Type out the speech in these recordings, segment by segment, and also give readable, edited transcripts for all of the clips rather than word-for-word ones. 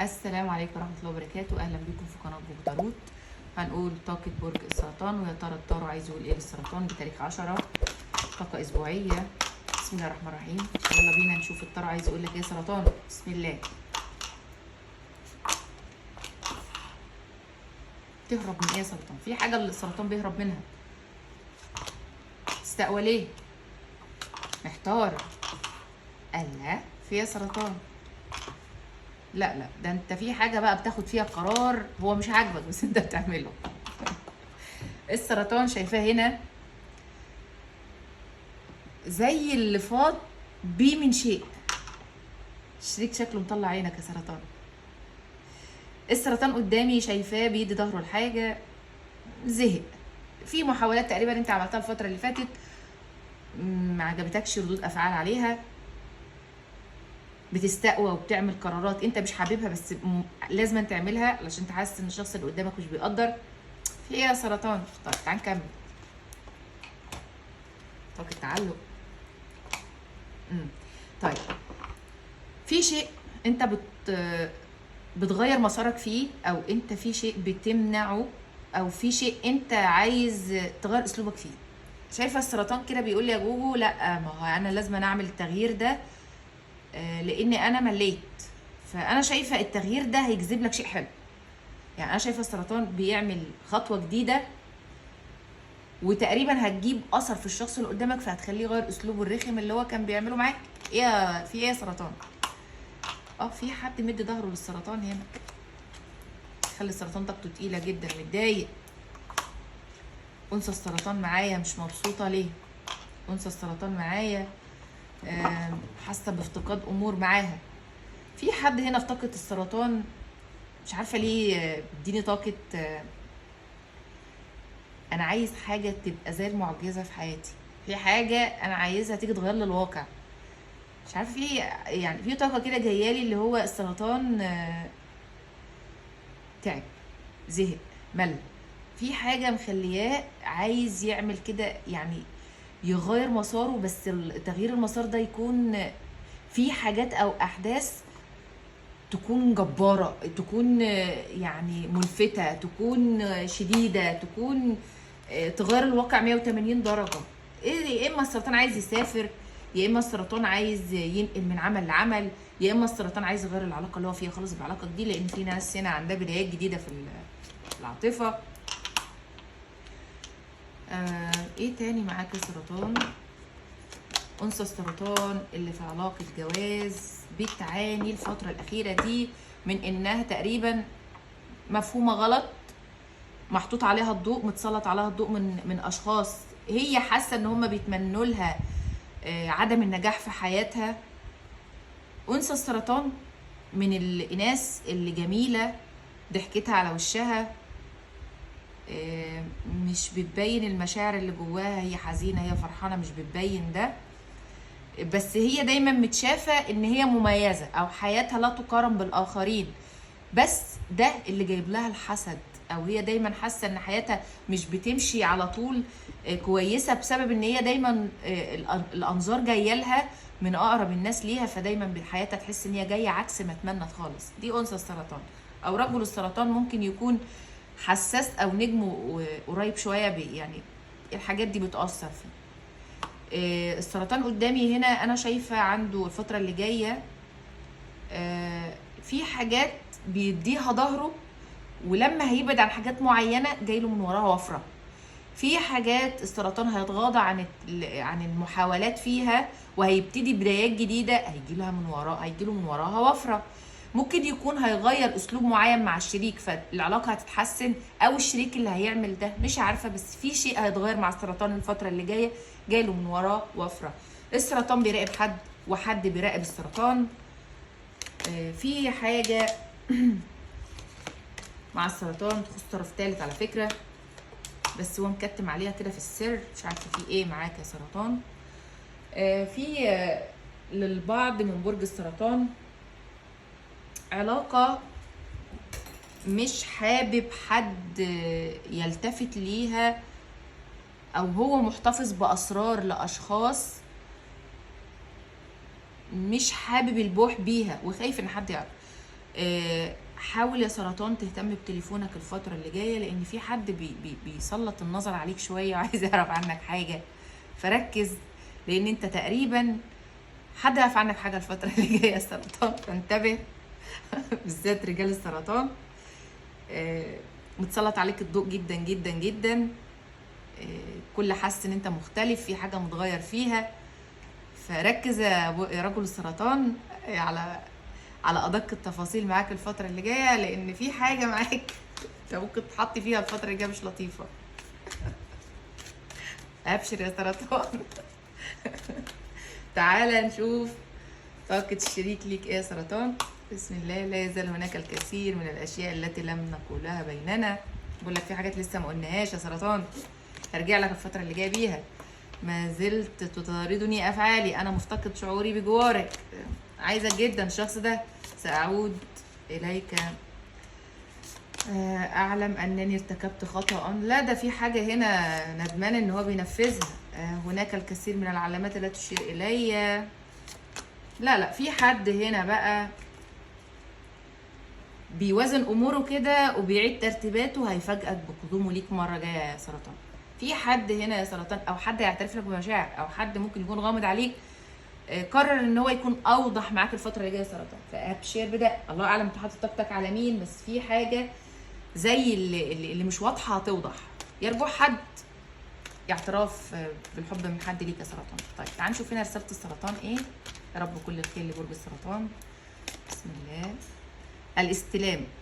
السلام عليكم ورحمة الله وبركاته. أهلا بكم في قناة بوك تاروت. هنقول طاقة برج السرطان، ويا ترى التارو عايز يقول ايه للسرطان بتاريخ 10. طاقة أسبوعية. بسم الله الرحمن الرحيم. يلا بينا نشوف التارو عايز يقول لك ايه سرطان. بسم الله. تهرب من ايه يا سرطان؟ في حاجة اللي السرطان بيهرب منها. تستقوى ليه؟ محتار. الله في يا سرطان. لا ده انت في حاجة بقى بتاخد فيها قرار هو مش عاجبك بس انت بتعمله. السرطان شايفاه هنا زي اللي فاض بيه من شيء. الشريك شكله مطلع عينك يا سرطان. السرطان قدامي شايفاه بيدي ظهره لحاجه، زهق. في محاولات تقريبا انت عملتها الفتره اللي فاتت ما عجبتكش ردود افعال عليها، بتستقوى وبتعمل قرارات انت مش حاببها بس لازم تعملها علشان انت حاسس ان الشخص اللي قدامك مش بيقدر. في ايه يا سرطان؟ طب تعال نكمل. طاقة تعلق. طيب في شيء انت بتغير مسارك فيه، او انت في شيء بتمنعه، او في شيء انت عايز تغير اسلوبك فيه. شايفه السرطان كده بيقول لي يا جوجو لا، ما هو انا لازم اعمل التغيير ده لاني انا مليت. فانا شايفه التغيير ده هيجذب لك شيء حلو. يعني انا شايفه السرطان بيعمل خطوه جديده وتقريبا هتجيب اثر في الشخص اللي قدامك، فهتخليه يغير اسلوبه الرخم اللي هو كان بيعمله معاك. ايه في ايه يا سرطان؟ في حد مدي ظهره للسرطان هنا، خلي السرطان طاقته تقيله جدا، متضايق. انثى السرطان معايا مش مبسوطه ليه؟ انثى السرطان معايا حاسه بافتقاد امور معاها. في حد هنا في طاقه السرطان مش عارفه ليه اديني طاقه انا عايز حاجه تبقى زي المعجزه في حياتي. في حاجه انا عايزها تيجي تغير لي الواقع. مش عارفه في يعني في طاقه كده جايالي اللي هو السرطان تعب، زهق، مل. في حاجه مخلياه عايز يعمل كده، يعني يغير مساره، بس تغيير المسار ده يكون في حاجات او احداث تكون جباره، تكون يعني ملفته، تكون شديده، تكون تغير الواقع 180 درجه. يا اما السرطان عايز يسافر، يا اما السرطان عايز ينقل من عمل لعمل، يا اما السرطان عايز يغير العلاقه اللي هو فيها خالص بعلاقه جديده، لان في ناس هنا عندها بدايات جديده في العاطفه. ايه تاني معاك يا سرطان؟ انثى السرطان اللي في علاقه جواز بتعاني الفتره الاخيره دي من انها تقريبا مفهومه غلط، محطوط عليها الضوء، متسلط عليها الضوء من اشخاص هي حاسه ان هم بيتمنوا لها عدم النجاح في حياتها. انثى السرطان من الاناث اللي جميله، ضحكتها على وشها مش بتبين المشاعر اللي جواها، هي حزينه هي فرحانه مش بتبين ده، بس هي دايما متشافه ان هي مميزه او حياتها لا تقارن بالاخرين. بس ده اللي جايب لها الحسد، او هي دايما حاسه ان حياتها مش بتمشي على طول كويسه، بسبب ان هي دايما الانظار جايه لها من اقرب الناس ليها، فدايما بحياتها تحس ان هي جايه عكس ما اتمنت خالص. دي انثى السرطان. او رجل السرطان ممكن يكون حساس او نجمه قريب شويه يعني الحاجات دي بتاثر فيه. السرطان قدامي هنا انا شايفه عنده الفتره اللي جايه في حاجات بيديها ظهره، ولما هيبعد عن حاجات معينه جايله من وراها وفره. في حاجات السرطان هيتغاضى عن المحاولات فيها، وهيبتدي بدايات جديده هيجيله من وراها وفره. ممكن يكون هيغير اسلوب معين مع الشريك فالعلاقه هتتحسن، او الشريك اللي هيعمل ده مش عارفه، بس في شيء هيتغير مع السرطان الفتره اللي جايه جايله من وراه وفره. السرطان بيراقب حد وحد بيراقب السرطان. في حاجه مع السرطان تخص طرف ثالث على فكره، بس هو مكتم عليها كده في السر، مش عارفه في ايه معاك يا سرطان. في للبعض من برج السرطان علاقه مش حابب حد يلتفت ليها، او هو محتفظ باسرار لاشخاص مش حابب البوح بيها وخايف ان حد يعرف. حاول يا سرطان تهتم بتليفونك الفترة اللي جاية، لان في حد بيسلط النظر عليك شوية وعايز يعرف عنك حاجة، فركز، لان انت تقريبا حد يعرف عنك حاجة الفترة اللي جاية يا سرطان، فانتبه. بالذات رجال السرطان، متسلط عليك الضوء جدا جدا جدا. كل حاسس ان انت مختلف، في حاجة متغير فيها، فركز يا رجل السرطان على ادق التفاصيل معاك الفتره اللي جايه، لان في حاجه معاك انت ممكن تحطي فيها الفتره اللي جايه مش لطيفه. ابشر يا سرطان. تعالى نشوف طاقه الشريك ليك ايه يا سرطان. بسم الله. لا يزال هناك الكثير من الاشياء التي لم نقولها بيننا. بقول لك في حاجات لسه ما قلناهاش يا سرطان، هرجع لك الفتره اللي جايه بيها. ما زلت تطاردني افعالي، انا مفتقد شعوري بجوارك، عايزك جدا الشخص ده. ساعود اليك، اعلم انني ارتكبت خطأ. لا، ده في حاجة هنا ندمان ان هو بينفذها. هناك الكثير من العلامات التي تشير الي. لا، في حد هنا بقى بيوازن اموره كده وبيعيد ترتيباته، هيفاجئك بقدومه ليك مرة جاية يا سرطان. في حد هنا يا سرطان، او حد هيعترف لك بمشاعر، او حد ممكن يكون غامض عليك، قرر ان هو يكون اوضح معاك الفتره اللي جايه يا سرطان. فابشر بده. الله اعلم انت حاطط طاقتك على مين، بس في حاجه زي اللي مش واضحه هتوضح. يرجو حد اعتراف بالحب من حد ليك يا سرطان. طيب تعال نشوف هنا رساله السرطان ايه. يا رب كل الخير لبرج السرطان. بسم الله.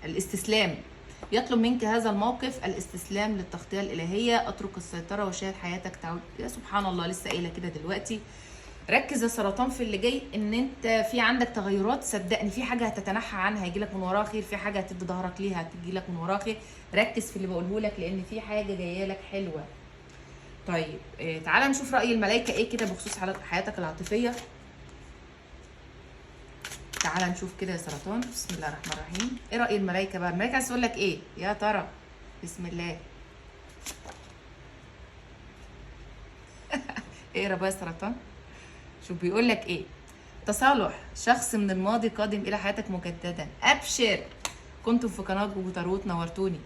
الاستسلام. يطلب منك هذا الموقف الاستسلام للتغطيه الالهيه. اترك السيطره وشاهد حياتك تعود. يا سبحان الله، لسه قايله كده دلوقتي. ركز يا سرطان في اللي جاي، ان انت في عندك تغيرات، صدقني في حاجه هتتنحى عنها هيجي لك من وراها خير، في حاجه هتدي ظهرك ليها هتجي لك من وراها خير. ركز في اللي بقوله لك، لان في حاجه جايه لك حلوه. طيب تعالى نشوف راي الملائكه ايه كده بخصوص حياتك العاطفيه. تعالى نشوف كده يا سرطان. بسم الله الرحمن الرحيم. ايه راي الملائكه بقى؟ الملائكه عايز تقول لك ايه يا ترى؟ بسم الله. اقرا بقى يا سرطان، شوف بيقول لك ايه. تصالح، شخص من الماضي قادم الى حياتك مجددا. ابشر. كنتم في قناه جوجو تاروت، نورتوني.